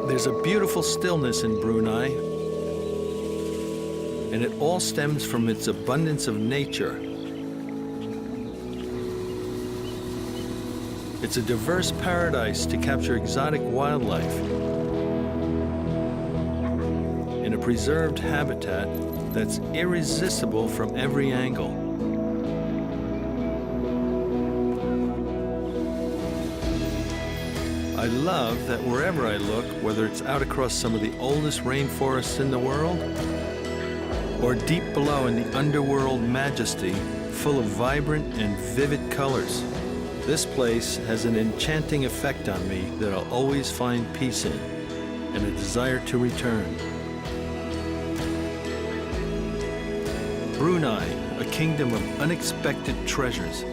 There's a beautiful stillness in Brunei, and it all stems from its abundance of nature. It's a diverse paradise to capture exotic wildlife in a preserved habitat that's irresistible from every angle. I love that wherever I look, whether it's out across some of the oldest rainforests in the world, or deep below in the underworld majesty, full of vibrant and vivid colors, this place has an enchanting effect on me that I'll always find peace in and a desire to return. Brunei, a kingdom of unexpected treasures.